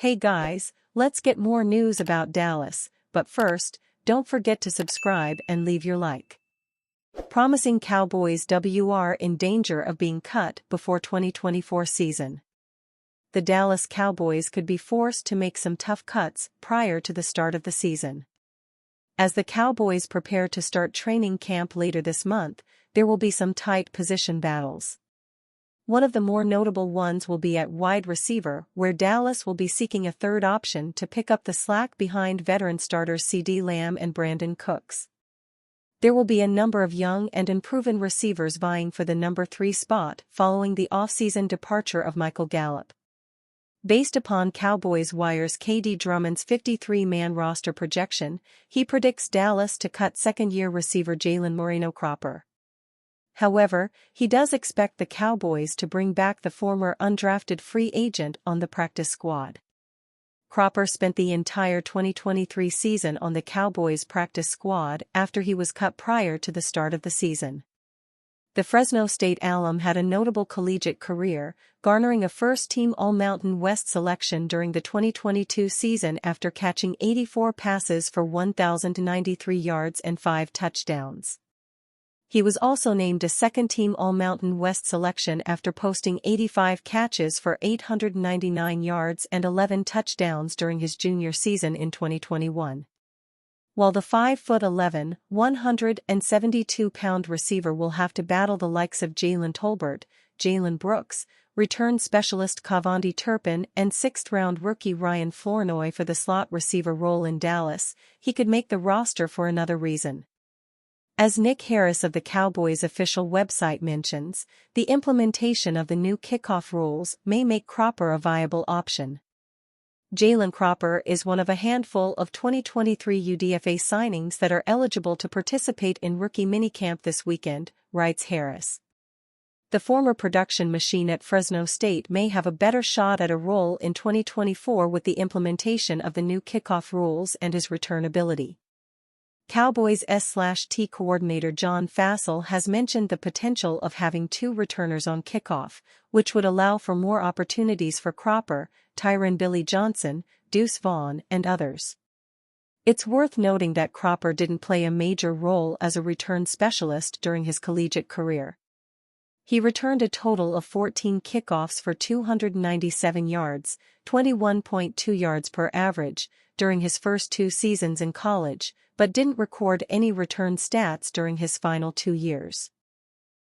Hey guys, let's get more news about Dallas, but first, don't forget to subscribe and leave your like. Promising Cowboys WR in danger of being cut before 2024 season. The Dallas Cowboys could be forced to make some tough cuts prior to the start of the season. As the Cowboys prepare to start training camp later this month, there will be some tight position battles. One of the more notable ones will be at wide receiver, where Dallas will be seeking a third option to pick up the slack behind veteran starters CeeDee Lamb and Brandon Cooks. There will be a number of young and unproven receivers vying for the number 3 spot following the offseason departure of Michael Gallup. Based upon Cowboys Wire's KD Drummond's 53-man roster projection, he predicts Dallas to cut second-year receiver Jalen Moreno-Cropper. However, he does expect the Cowboys to bring back the former undrafted free agent on the practice squad. Cropper spent the entire 2023 season on the Cowboys practice squad after he was cut prior to the start of the season. The Fresno State alum had a notable collegiate career, garnering a first-team All-Mountain West selection during the 2022 season after catching 84 passes for 1,093 yards and 5 touchdowns. He was also named a second-team All-Mountain West selection after posting 85 catches for 899 yards and 11 touchdowns during his junior season in 2021. While the 5'11", 172-pound receiver will have to battle the likes of Jalen Tolbert, Jalen Brooks, return specialist Kavonde Turpin and 6th-round rookie Ryan Flournoy for the slot receiver role in Dallas, he could make the roster for another reason. As Nick Harris of the Cowboys' official website mentions, the implementation of the new kickoff rules may make Cropper a viable option. Jalen Cropper is one of a handful of 2023 UDFA signings that are eligible to participate in rookie minicamp this weekend, writes Harris. The former production machine at Fresno State may have a better shot at a role in 2024 with the implementation of the new kickoff rules and his return ability. Cowboys S/T coordinator John Fassel has mentioned the potential of having 2 returners on kickoff, which would allow for more opportunities for Cropper, Tyron Billy Johnson, Deuce Vaughn, and others. It's worth noting that Cropper didn't play a major role as a return specialist during his collegiate career. He returned a total of 14 kickoffs for 297 yards, 21.2 yards per average, during his first 2 seasons in college, but didn't record any return stats during his final 2 years.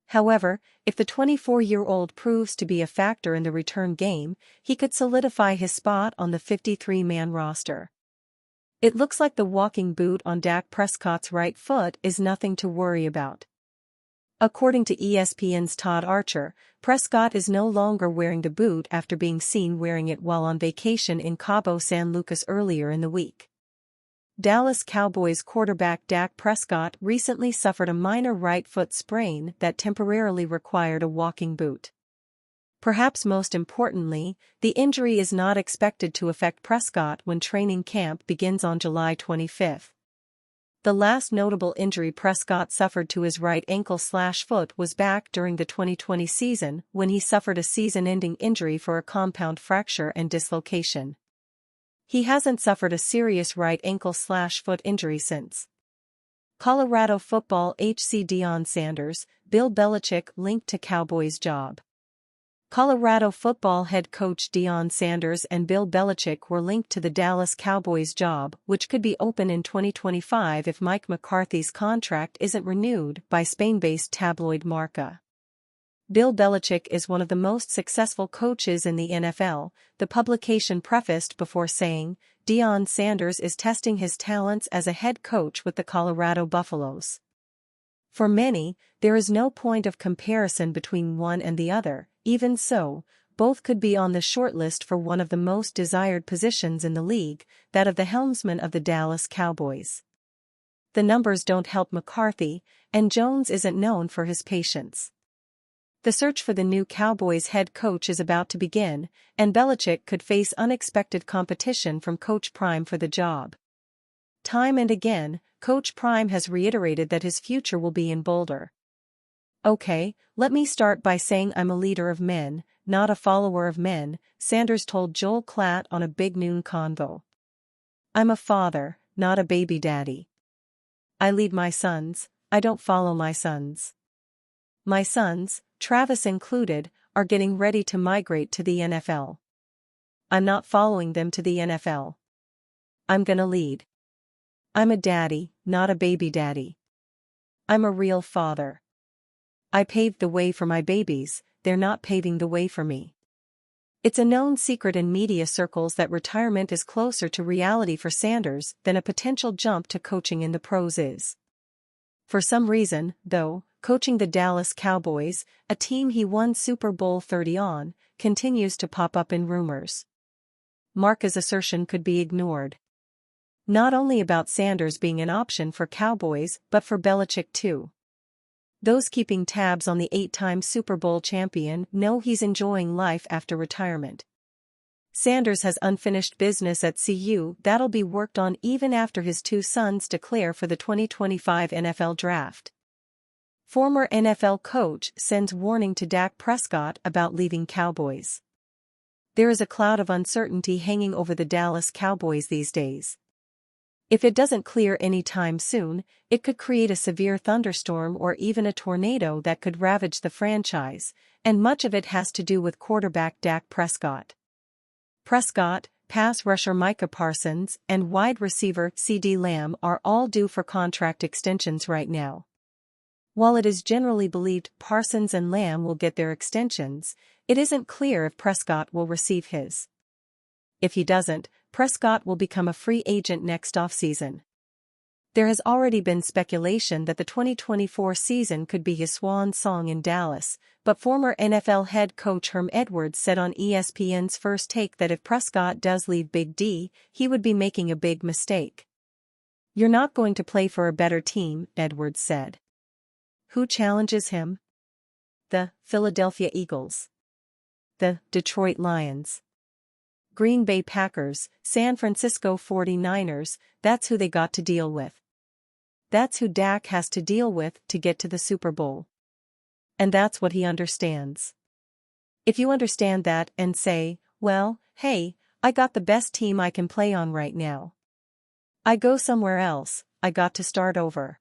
However, if the 24-year-old proves to be a factor in the return game, he could solidify his spot on the 53-man roster. It looks like the walking boot on Dak Prescott's right foot is nothing to worry about. According to ESPN's Todd Archer, Prescott is no longer wearing the boot after being seen wearing it while on vacation in Cabo San Lucas earlier in the week. Dallas Cowboys quarterback Dak Prescott recently suffered a minor right foot sprain that temporarily required a walking boot. Perhaps most importantly, the injury is not expected to affect Prescott when training camp begins on July 25. The last notable injury Prescott suffered to his right ankle/foot was back during the 2020 season when he suffered a season-ending injury for a compound fracture and dislocation. He hasn't suffered a serious right ankle/foot injury since. Colorado football HC Deion Sanders, Bill Belichick linked to Cowboys job. Colorado football head coach Deion Sanders and Bill Belichick were linked to the Dallas Cowboys job, which could be open in 2025 if Mike McCarthy's contract isn't renewed by Spain-based tabloid Marca. Bill Belichick is one of the most successful coaches in the NFL, the publication prefaced before saying, Deion Sanders is testing his talents as a head coach with the Colorado Buffaloes. For many, there is no point of comparison between one and the other. Even so, both could be on the shortlist for one of the most desired positions in the league, that of the helmsman of the Dallas Cowboys. The numbers don't help McCarthy, and Jones isn't known for his patience. The search for the new Cowboys head coach is about to begin, and Belichick could face unexpected competition from Coach Prime for the job. Time and again, Coach Prime has reiterated that his future will be in Boulder. Okay, let me start by saying I'm a leader of men, not a follower of men, Sanders told Joel Klatt on a Big Noon convo. I'm a father, not a baby daddy. I lead my sons, I don't follow my sons. My sons, Travis included, are getting ready to migrate to the NFL. I'm not following them to the NFL. I'm gonna lead. I'm a daddy, not a baby daddy. I'm a real father. I paved the way for my babies, they're not paving the way for me. It's a known secret in media circles that retirement is closer to reality for Sanders than a potential jump to coaching in the pros is. For some reason, though, coaching the Dallas Cowboys, a team he won Super Bowl 30 on, continues to pop up in rumors. Marca's assertion could be ignored. Not only about Sanders being an option for Cowboys but for Belichick too. Those keeping tabs on the 8-time Super Bowl champion know he's enjoying life after retirement. Sanders has unfinished business at CU that'll be worked on even after his two sons declare for the 2025 NFL Draft. Former NFL coach sends warning to Dak Prescott about leaving Cowboys. There is a cloud of uncertainty hanging over the Dallas Cowboys these days. If it doesn't clear anytime soon, it could create a severe thunderstorm or even a tornado that could ravage the franchise, and much of it has to do with quarterback Dak Prescott. Prescott, pass rusher Micah Parsons, and wide receiver CeeDee Lamb are all due for contract extensions right now. While it is generally believed Parsons and Lamb will get their extensions, it isn't clear if Prescott will receive his. If he doesn't, Prescott will become a free agent next offseason. There has already been speculation that the 2024 season could be his swan song in Dallas, but former NFL head coach Herm Edwards said on ESPN's First Take that if Prescott does leave Big D, he would be making a big mistake. You're not going to play for a better team, Edwards said. Who challenges him? The Philadelphia Eagles. The Detroit Lions. Green Bay Packers, San Francisco 49ers, that's who they got to deal with. That's who Dak has to deal with to get to the Super Bowl. And that's what he understands. If you understand that and say, well, hey, I got the best team I can play on right now. I go somewhere else, I got to start over.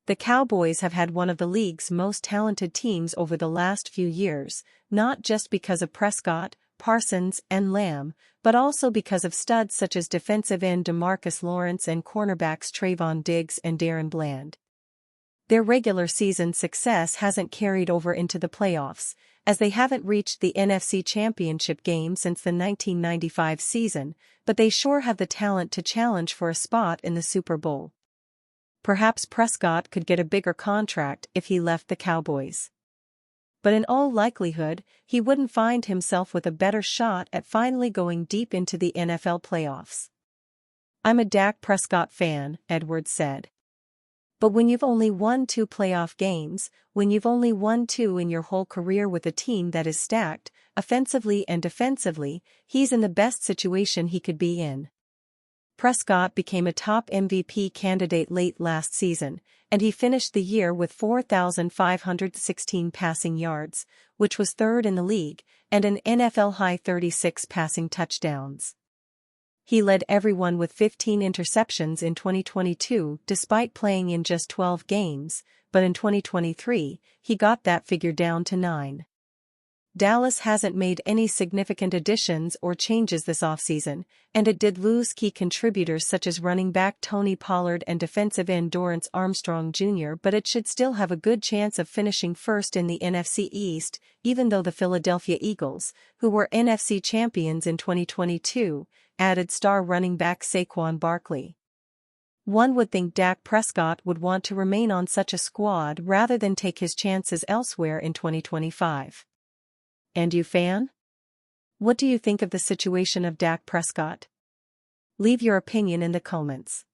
The Cowboys have had one of the league's most talented teams over the last few years, not just because of Prescott, Parsons, and Lamb, but also because of studs such as defensive end DeMarcus Lawrence and cornerbacks Trayvon Diggs and Darren Bland. Their regular season success hasn't carried over into the playoffs, as they haven't reached the NFC Championship game since the 1995 season, but they sure have the talent to challenge for a spot in the Super Bowl. Perhaps Prescott could get a bigger contract if he left the Cowboys. But in all likelihood, he wouldn't find himself with a better shot at finally going deep into the NFL playoffs. I'm a Dak Prescott fan, Edwards said. But when you've only won 2 playoff games, when you've only won 2 in your whole career with a team that is stacked, offensively and defensively, he's in the best situation he could be in. Prescott became a top MVP candidate late last season, and he finished the year with 4,516 passing yards, which was third in the league, and an NFL-high 36 passing touchdowns. He led everyone with 15 interceptions in 2022 despite playing in just 12 games, but in 2023, he got that figure down to 9. Dallas hasn't made any significant additions or changes this offseason, and it did lose key contributors such as running back Tony Pollard and defensive end Dorrance Armstrong Jr., but it should still have a good chance of finishing first in the NFC East, even though the Philadelphia Eagles, who were NFC champions in 2022, added star running back Saquon Barkley. One would think Dak Prescott would want to remain on such a squad rather than take his chances elsewhere in 2025. And you, fan? What do you think of the situation of Dak Prescott? Leave your opinion in the comments.